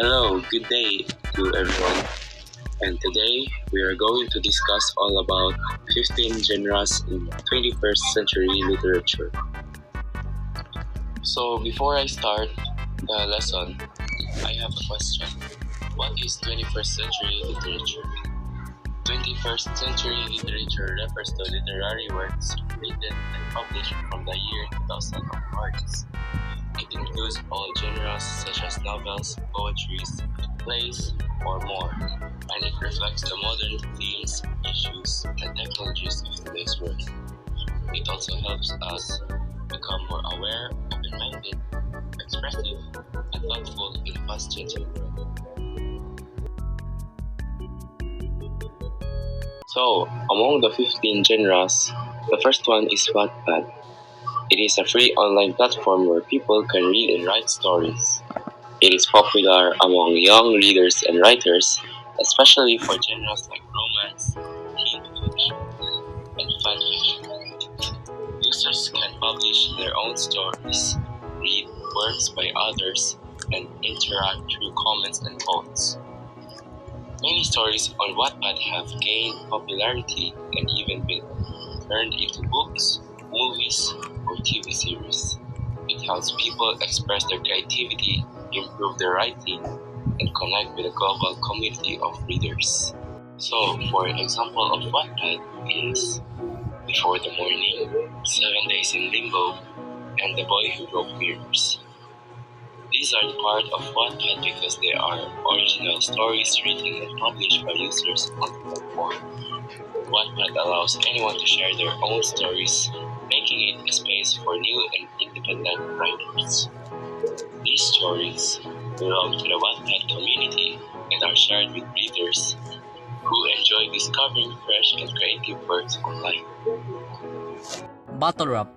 Hello, good day to everyone. And today we are going to discuss all about 15 genres in 21st century literature. So before I start the lesson, I have a question. What is 21st century literature? 21st century literature refers to literary works written and published from the year 2000 onwards. It includes all genres such as novels, poetries, plays, or more, and it reflects the modern themes, issues, and technologies of today's world. It also helps us become more aware, open-minded, expressive, and thoughtful in a fast-changing world. So, among the 15 genres, the first one is Wattpad. It is a free online platform where people can read and write stories. It is popular among young readers and writers, especially for genres like romance, teen fiction, and fan fiction. Users can publish their own stories, read works by others, and interact through comments and votes. Many stories on Wattpad have gained popularity and even been turned into books, movies, or TV series. It helps people express their creativity, improve their writing, and connect with a global community of readers. So, for example of Wattpad is Before the Morning, 7 Days in Limbo, and The Boy Who Broke Mirrors. These are part of Wattpad because they are original stories written and published by users on the platform. Wattpad allows anyone to share their own stories, making it a space for new and independent writers. These stories belong to the Wattpad community and are shared with readers who enjoy discovering fresh and creative works online. Battle rap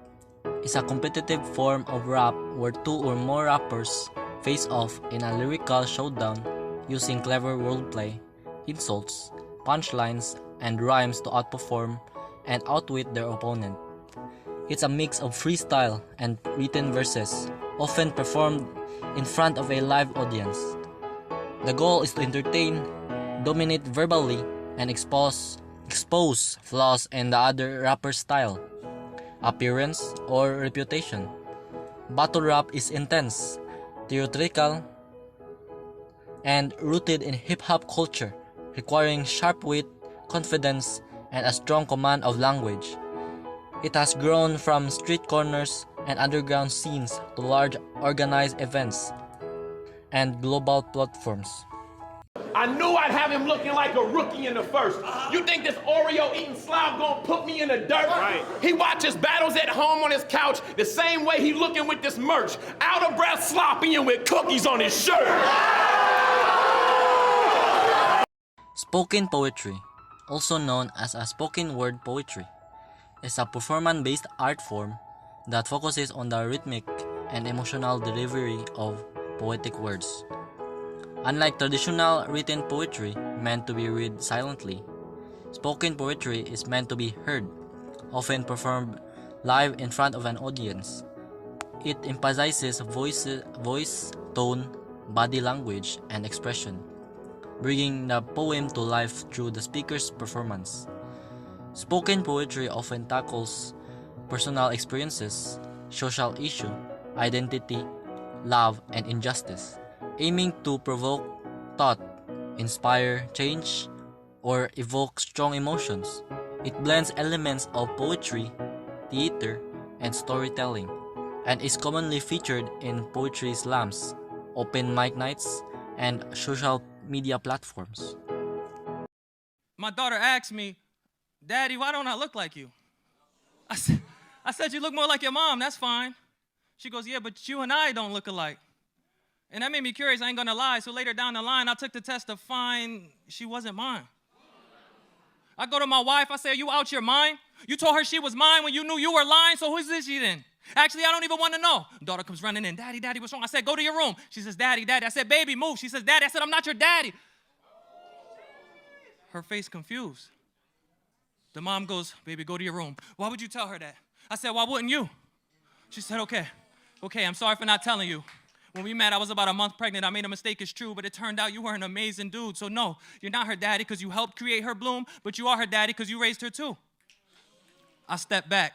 is a competitive form of rap where two or more rappers face off in a lyrical showdown using clever wordplay, insults, punchlines, and rhymes to outperform and outwit their opponent. It's a mix of freestyle and written verses, often performed in front of a live audience. The goal is to entertain, dominate verbally, and expose flaws in the other rapper's style, appearance, or reputation. Battle rap is intense, theatrical, and rooted in hip-hop culture, requiring sharp wit, confidence, and a strong command of language. It has grown from street corners and underground scenes to large organized events and global platforms. I knew I'd have him looking like a rookie in the first. You think this Oreo eating slob gonna put me in the dirt? Right. He watches battles at home on his couch the same way he looking with this merch. Out of breath, sloppy, and with cookies on his shirt. Spoken poetry, also known as a spoken word poetry, is a performance-based art form that focuses on the rhythmic and emotional delivery of poetic words. Unlike traditional written poetry meant to be read silently, spoken poetry is meant to be heard, often performed live in front of an audience. It emphasizes voice, tone, body language, and expression, bringing the poem to life through the speaker's performance. Spoken poetry often tackles personal experiences, social issue, identity, love, and injustice, aiming to provoke thought, inspire change, or evoke strong emotions. It blends elements of poetry, theater, and storytelling, and is commonly featured in poetry slams, open mic nights, and social media platforms. My daughter asked me, Daddy, why don't I look like you? I said, you look more like your mom, that's fine. She goes, yeah, but you and I don't look alike. And that made me curious, I ain't gonna lie. So later down the line, I took the test to find she wasn't mine. I go to my wife, I say, are you out your mind? You told her she was mine when you knew you were lying, so who's this she then? Actually, I don't even want to know. Daughter comes running in, Daddy, what's wrong? I said, go to your room. She says, Daddy. I said, baby, move. She says, Daddy. I said, I'm not your daddy. Her face confused. The mom goes, baby, go to your room. Why would you tell her that? I said, why wouldn't you? She said, okay, I'm sorry for not telling you. When we met, I was about a month pregnant. I made a mistake, it's true, but it turned out you were an amazing dude. So no, you're not her daddy because you helped create her bloom, but you are her daddy because you raised her too. I stepped back.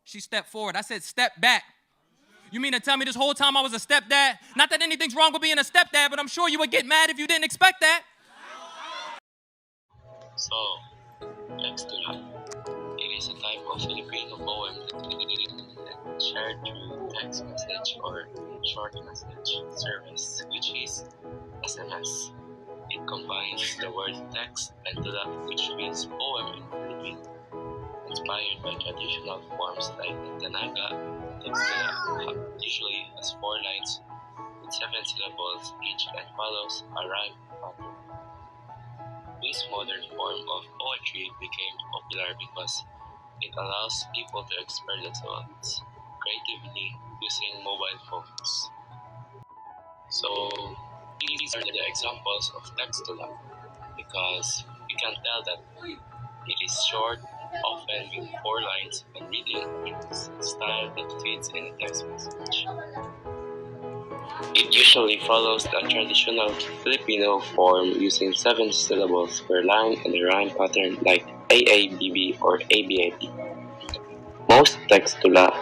She stepped forward. I said, step back. You mean to tell me this whole time I was a stepdad? Not that anything's wrong with being a stepdad, but I'm sure you would get mad if you didn't expect that. So, Textula. It is a type of Filipino poem that shared through text message or short message service, which is SMS. It combines the word text and tula, which means poem in Philippine, inspired by traditional forms like the Naga. Textula usually has 4 lines with 7 syllables each and follows a rhyme pattern. This modern form of poetry became popular because it allows people to express themselves creatively using mobile phones. So, these are the examples of Textula because we can tell that it is short, often with 4 lines, and written in a style that fits in a text message. It usually follows the traditional Filipino form using 7 syllables per line and a rhyme pattern like AABB or ABAB. Most textulas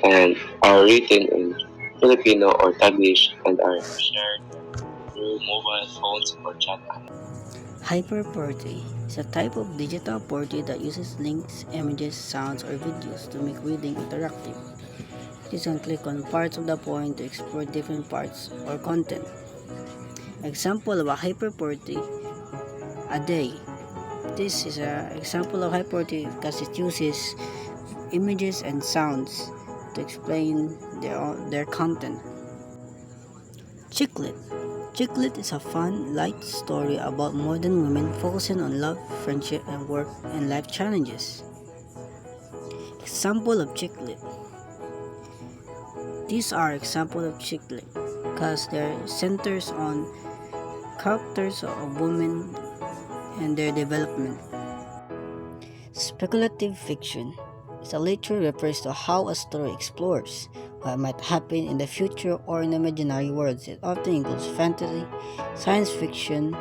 and are written in Filipino or Taglish and are shared through mobile phones or chat apps. Hyperpoetry is a type of digital poetry that uses links, images, sounds, or videos to make reading interactive. You can click on parts of the poem to explore different parts or content. Example of a hyperpoetry, a day. This is an example of hyperpoetry because it uses images and sounds to explain their content. Chicklet. Chicklet is a fun, light story about modern women focusing on love, friendship, and work and life challenges. Example of chicklet. These are examples of chicklet because they're centers on characters of women and their development. Speculative fiction is a literature refers to how a story explores what might happen in the future or in imaginary worlds. It often includes fantasy, science fiction,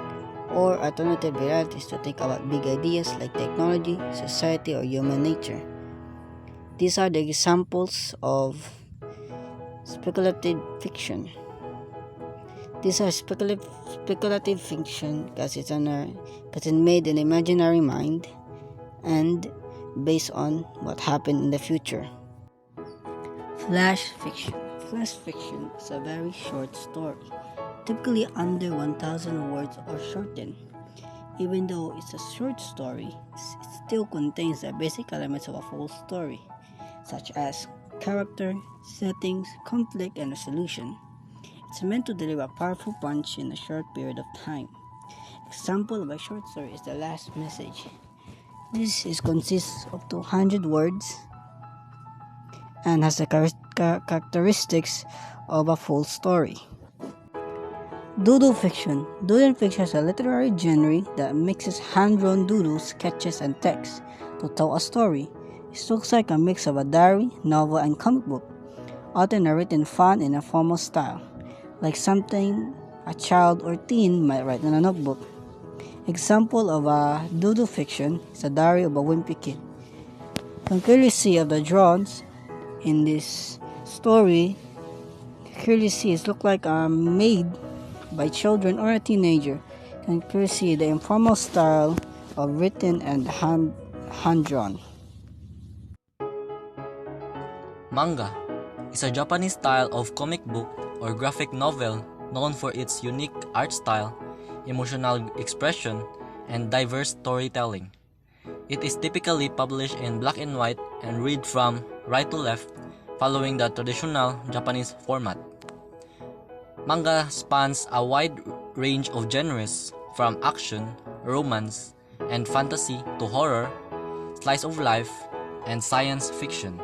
or alternative realities to think about big ideas like technology, society, or human nature. These are the examples of speculative fiction. These are speculative fiction because it's made in imaginary mind and based on what happened in the future. Flash fiction. Flash fiction is a very short story, typically under 1,000 words or shortened. Even though it's a short story, it still contains the basic elements of a full story, such as character, settings, conflict, and resolution. It's meant to deliver a powerful punch in a short period of time. Example of a short story is The Last Message. This consists of 200 words and has the characteristics of a full story. Doodle fiction. Doodle fiction is a literary genre that mixes hand-drawn doodles, sketches, and text to tell a story. It looks like a mix of a diary, novel, and comic book, often written fun in a formal style, like something a child or teen might write in a notebook. Example of a doodle fiction is a diary of a wimpy kid. You can clearly see of the drawings in this story. Clearly see it look like made by children or a teenager. You can clearly see the informal style of written and hand-drawn. Manga is a Japanese style of comic book or graphic novel known for its unique art style, emotional expression, and diverse storytelling. It is typically published in black and white and read from right to left, following the traditional Japanese format. Manga spans a wide range of genres from action, romance, and fantasy to horror, slice of life, and science fiction,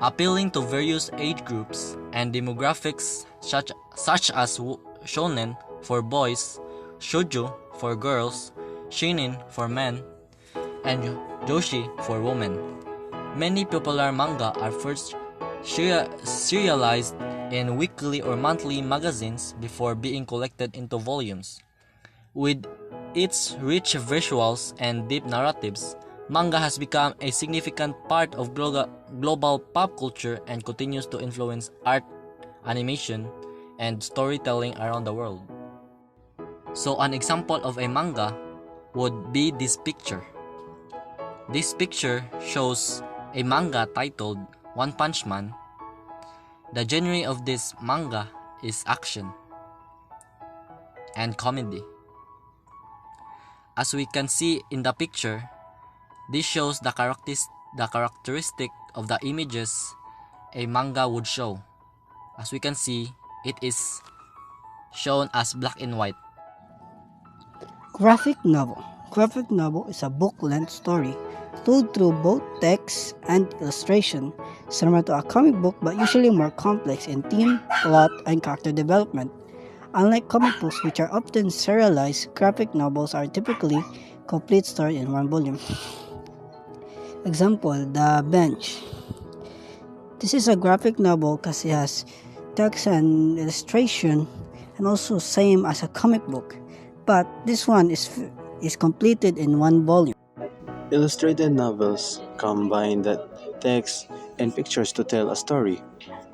appealing to various age groups and demographics such as shonen for boys, shoujo for girls, shinin for men, and joshi for women. Many popular manga are first serialized in weekly or monthly magazines before being collected into volumes. With its rich visuals and deep narratives, manga has become a significant part of global pop culture and continues to influence art, animation, and storytelling around the world. So an example of a manga would be this picture. This picture shows a manga titled One Punch Man. The genre of this manga is action and comedy. As we can see in the picture, this shows the characteristic of the images a manga would show. As we can see, it is shown as black and white. Graphic novel. Graphic novel is a book-length story told through both text and illustration, similar to a comic book but usually more complex in theme, plot, and character development. Unlike comic books, which are often serialized, graphic novels are typically complete story in one volume. Example, The Bench. This is a graphic novel because it has text and illustration, and also same as a comic book, but this one is completed in one volume. Illustrated novels combine the text and pictures to tell a story.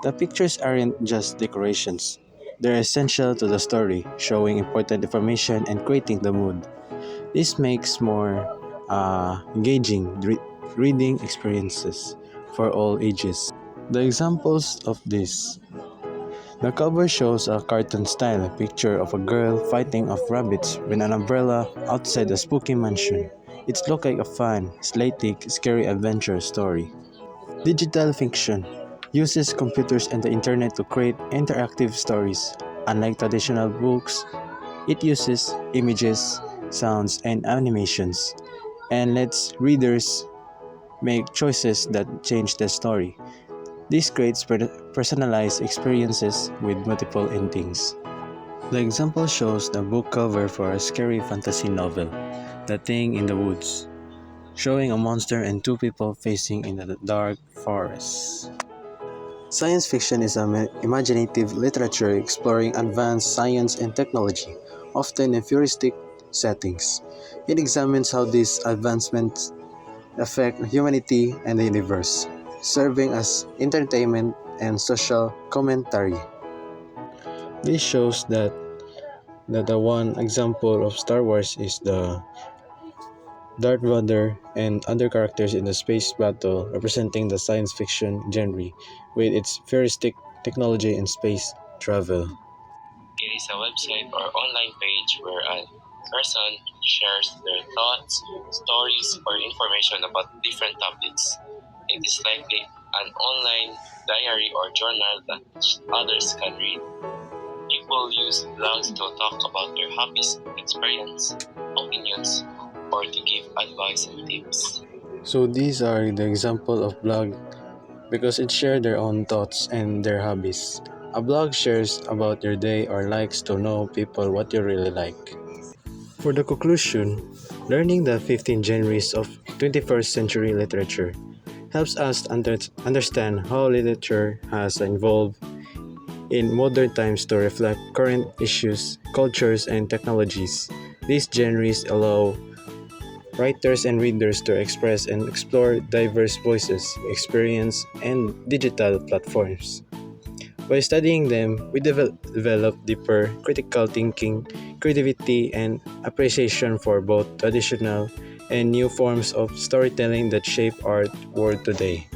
The pictures aren't just decorations, they're essential to the story, showing important information and creating the mood. This makes more engaging reading experiences for all ages. The examples of this: the cover shows a cartoon-style picture of a girl fighting off rabbits with an umbrella outside a spooky mansion. It looks like a fun, slapstick, scary adventure story. Digital fiction uses computers and the internet to create interactive stories. Unlike traditional books, it uses images, sounds, and animations, and lets readers make choices that change the story. This creates personalized experiences with multiple endings. The example shows the book cover for a scary fantasy novel, The Thing in the Woods, showing a monster and two people facing in the dark forest. Science fiction is imaginative literature exploring advanced science and technology, often in futuristic settings. It examines how these advancements affect humanity and the universe, serving as entertainment and social commentary. This shows that the one example of Star Wars is the Darth Vader and other characters in the space battle representing the science fiction genre with its futuristic technology and space travel. It is a website or online page where a person shares their thoughts, stories, or information about different topics. It is likely an online diary or journal that others can read. People use blogs to talk about their hobbies, experience, opinions, or to give advice and tips. So these are the example of blog because it shares their own thoughts and their hobbies. A blog shares about your day or likes to know people what you really like. For the conclusion, learning the 15 genres of 21st century literature helps us understand how literature has evolved in modern times to reflect current issues, cultures, and technologies. These genres allow writers and readers to express and explore diverse voices, experience, and digital platforms. By studying them, we develop deeper critical thinking, creativity, and appreciation for both traditional and new forms of storytelling that shape our world today.